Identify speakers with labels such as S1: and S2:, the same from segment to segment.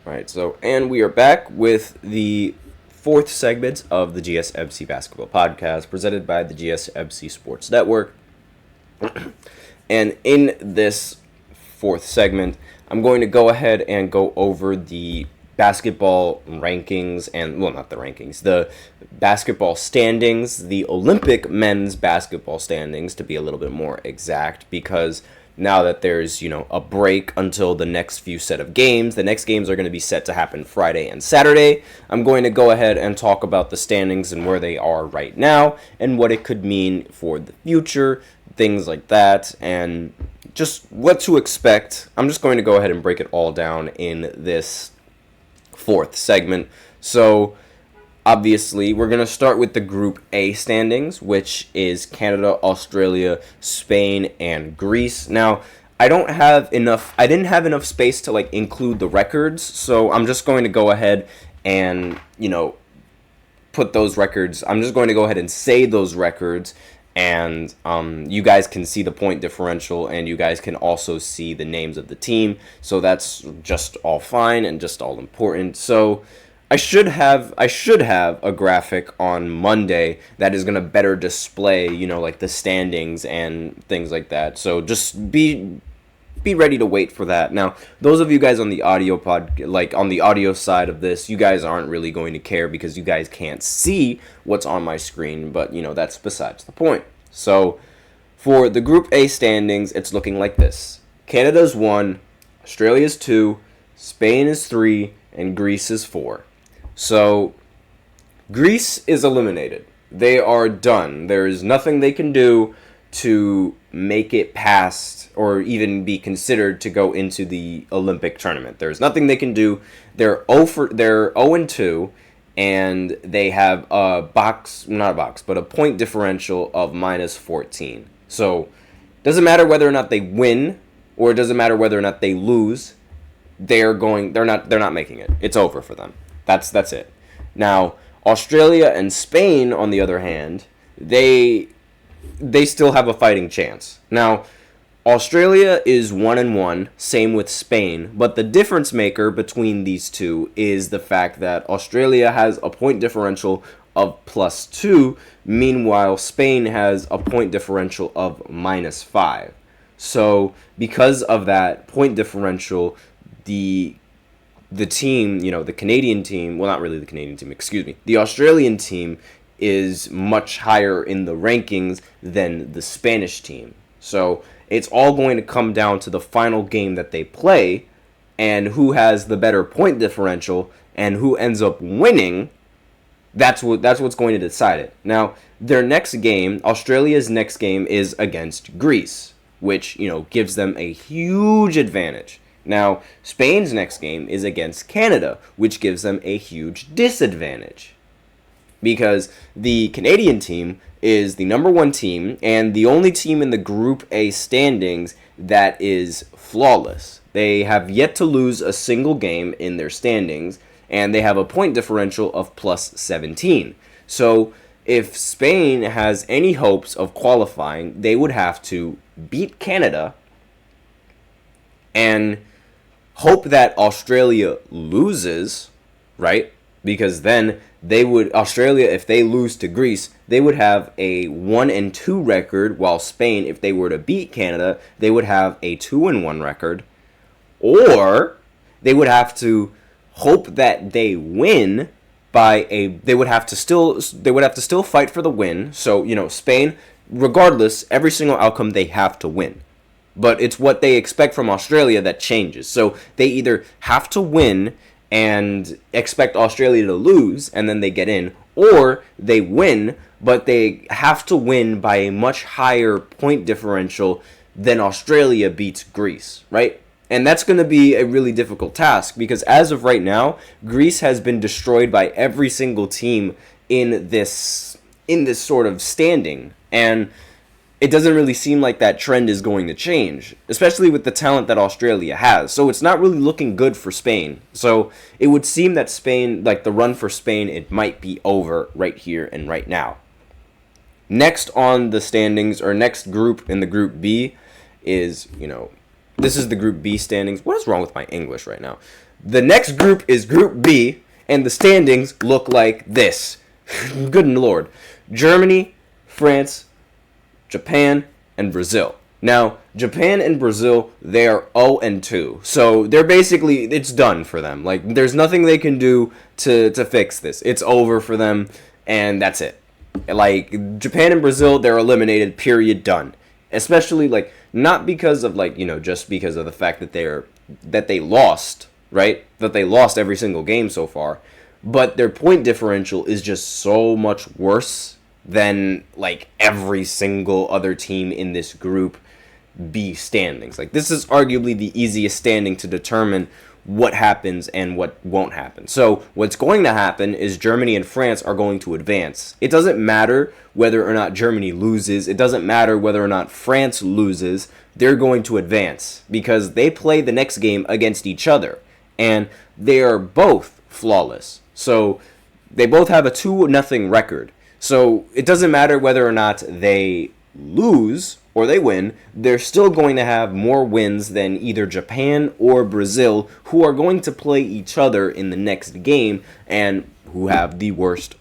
S1: Right, and we are back with the fourth segment of the GSMC Basketball Podcast, presented by the GSMC Sports Network. And in this fourth segment, I'm going to go ahead and go over the basketball rankings not the rankings, the basketball standings, the Olympic men's basketball standings, to be a little bit more exact, because now that there's, a break until the next few set of games, the next games are going to be set to happen Friday and Saturday. I'm going to go ahead and talk about the standings and where they are right now and what it could mean for the future, things like that, and just what to expect. I'm just going to go ahead and break it all down in this fourth segment. So obviously, we're going to start with the Group A standings, which is Canada, Australia, Spain, and Greece. Now, I didn't have enough space to include the records, so I'm just going to go ahead and, put those records. I'm just going to go ahead and say those records, and you guys can see the point differential, and you guys can also see the names of the team. So that's just all fine and just all important. So I should have a graphic on Monday that is going to better display, the standings and things like that. So just be ready to wait for that. Now, those of you guys on the audio on the audio side of this, you guys aren't really going to care because you guys can't see what's on my screen, but that's besides the point. So for the Group A standings, it's looking like this. Canada's 1, Australia's 2, Spain is 3, and Greece is 4. So, Greece is eliminated. They are done. There is nothing they can do to make it past or even be considered to go into the Olympic tournament. There's nothing they can do. They're 0-2, and they have a point differential of minus 14. So, doesn't matter whether or not they win, or it doesn't matter whether or not they lose. They're not making it. It's over for them. That's it. Now, Australia and Spain, on the other hand, they still have a fighting chance. Now, Australia is 1-1, same with Spain, but the difference maker between these two is the fact that Australia has a point differential of +2, meanwhile Spain has a point differential of -5. So, because of that point differential, the team, the Canadian team, well, not really the Canadian team, excuse me, the Australian team is much higher in the rankings than the Spanish team. So it's all going to come down to the final game that they play and who has the better point differential and who ends up winning. That's what's going to decide it. Now, their next game, Australia's next game, is against Greece, which, gives them a huge advantage. Now, Spain's next game is against Canada, which gives them a huge disadvantage. Because the Canadian team is the number 1 team and the only team in the Group A standings that is flawless. They have yet to lose a single game in their standings, and they have a point differential of +17. So, if Spain has any hopes of qualifying, they would have to beat Canada and hope that Australia loses, right? Because then Australia, if they lose to Greece, they would have a 1-2 record, while Spain, if they were to beat Canada, they would have a 2-1 record. Or they would have to hope that they win they would have to still fight for the win. So, Spain, regardless, every single outcome they have to win. But it's what they expect from Australia that changes. So they either have to win and expect Australia to lose, and then they get in, or they win, but they have to win by a much higher point differential than Australia beats Greece, right? And that's going to be a really difficult task, because as of right now, Greece has been destroyed by every single team in this sort of standing, and it doesn't really seem like that trend is going to change, especially with the talent that Australia has. So it's not really looking good for Spain. So it would seem that Spain, the run for Spain, it might be over right here and right now. Next on the standings, or next group in the Group B, is, this is the Group B standings. What is wrong with my English right now? The next group is Group B, and the standings look like this. Good Lord. Germany, France, Japan, and Brazil. Now, Japan and Brazil, they are 0-2. So they're basically, it's done for them. Like, there's nothing they can do to fix this. It's over for them, and that's it. Like, Japan and Brazil, they're eliminated, period, done. Especially, like, not because of, like, just because of the fact that they lost, right? That they lost every single game so far. But their point differential is just so much worse than, like, every single other team in this Group B standings. Like, this is arguably the easiest standing to determine what happens and what won't happen. So what's going to happen is Germany and France are going to advance. It doesn't matter whether or not Germany loses. It doesn't matter whether or not France loses. They're going to advance because they play the next game against each other. And they are both flawless. So they both have a 2-0 record. So it doesn't matter whether or not they lose or they win, they're still going to have more wins than either Japan or Brazil, who are going to play each other in the next game and who have the worst,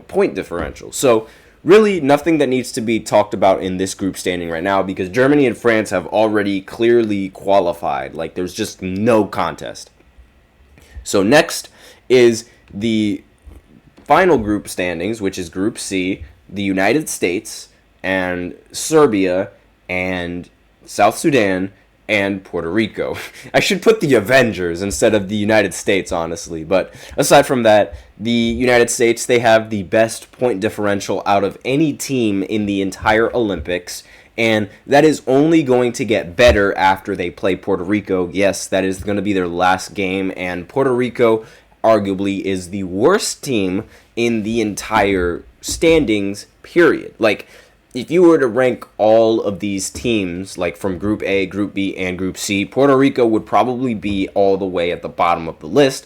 S1: point differential. So really nothing that needs to be talked about in this group standing right now because Germany and France have already clearly qualified. Like, there's just no contest. So next is the final group standings, which is Group C, the United States and Serbia and South Sudan and Puerto Rico. I should put the Avengers instead of the United States, honestly. But aside from that, the United States, they have the best point differential out of any team in the entire Olympics. And that is only going to get better after they play Puerto Rico. Yes, that is going to be their last game. And Puerto Rico arguably is the worst team in the entire standings, period. Like, if you were to rank all of these teams, like from Group A, Group B, and Group C, Puerto Rico would probably be all the way at the bottom of the list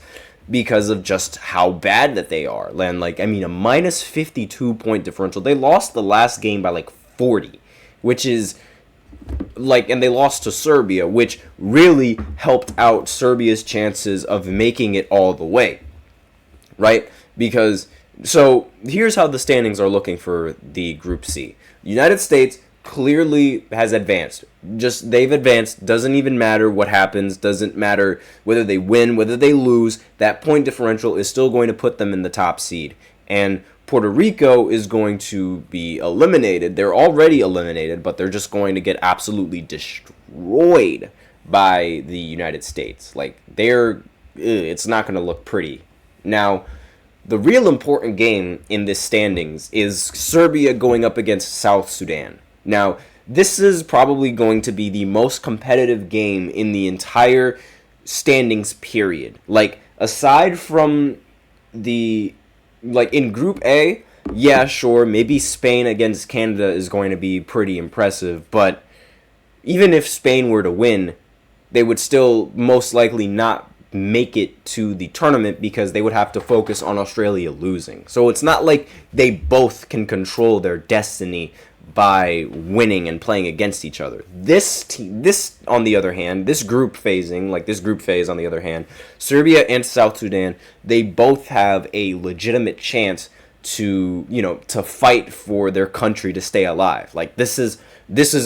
S1: because of just how bad that they are. And, a minus 52 point differential. They lost the last game by, 40, which is, and they lost to Serbia, which really helped out Serbia's chances of making it all the way, right? So here's how the standings are looking for the Group C. United States clearly has advanced. They've advanced. Doesn't even matter what happens. Doesn't matter whether they win, whether they lose. That point differential is still going to put them in the top seed. And Puerto Rico is going to be eliminated. They're already eliminated, but they're just going to get absolutely destroyed by the United States. It's not going to look pretty. Now, the real important game in this standings is Serbia going up against South Sudan. Now, this is probably going to be the most competitive game in the entire standings period. Aside from in Group A, yeah, sure, maybe Spain against Canada is going to be pretty impressive, but even if Spain were to win, they would still most likely not make it to the tournament because they would have to focus on Australia losing. So it's not like they both can control their destiny by winning and playing against each other. This on the other hand, this group phase on the other hand, Serbia and South Sudan, they both have a legitimate chance to fight for their country to stay alive. This is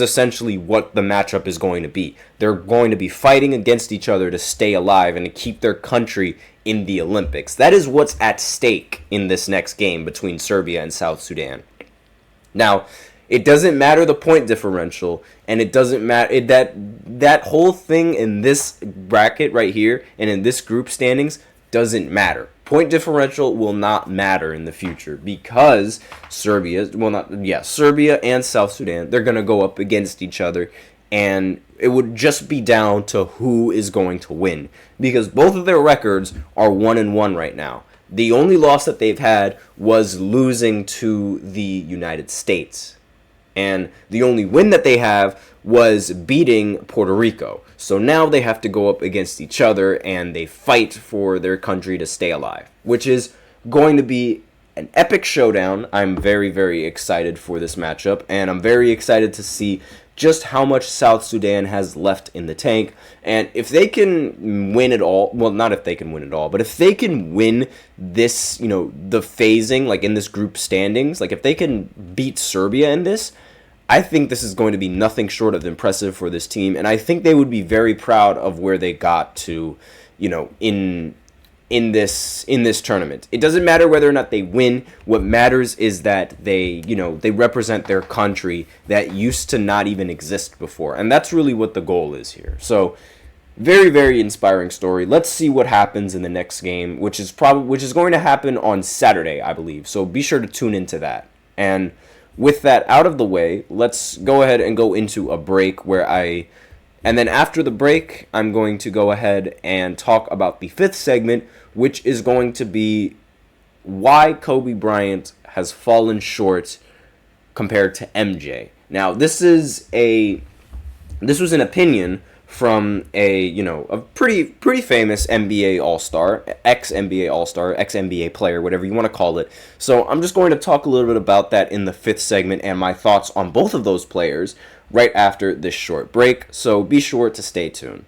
S1: essentially what the matchup is going to be. They're going to be fighting against each other to stay alive and to keep their country in the Olympics. That is what's at stake in this next game between Serbia and South Sudan. Now, it doesn't matter the point differential, and it doesn't matter that whole thing in this bracket right here and in this group standings doesn't matter. Point differential will not matter in the future because Serbia and South Sudan, they're going to go up against each other, and it would just be down to who is going to win because both of their records are 1-1 right now. The only loss that they've had was losing to the United States. And the only win that they have was beating Puerto Rico. So now they have to go up against each other and they fight for their country to stay alive, which is going to be an epic showdown. I'm very, very excited for this matchup, and I'm very excited to see just how much South Sudan has left in the tank. And if they can win it all, well, not if they can win it all, but if they can win this, the phasing, like in this group standings, like if they can beat Serbia in this, I think this is going to be nothing short of impressive for this team. And I think they would be very proud of where they got to, in this tournament. It doesn't matter whether or not they win. What matters is that they represent their country that used to not even exist before. And that's really what the goal is here. So very, very inspiring story. Let's see what happens in the next game, which is going to happen on Saturday, I believe. So be sure to tune into that. And with that out of the way, let's go ahead and go into a break and then after the break, I'm going to go ahead and talk about the fifth segment, which is going to be why Kobe Bryant has fallen short compared to MJ. Now, this was an opinion from a pretty famous NBA All-Star, ex-NBA All-Star, ex-NBA player, whatever you want to call it. So I'm just going to talk a little bit about that in the fifth segment and my thoughts on both of those players right after this short break. So be sure to stay tuned.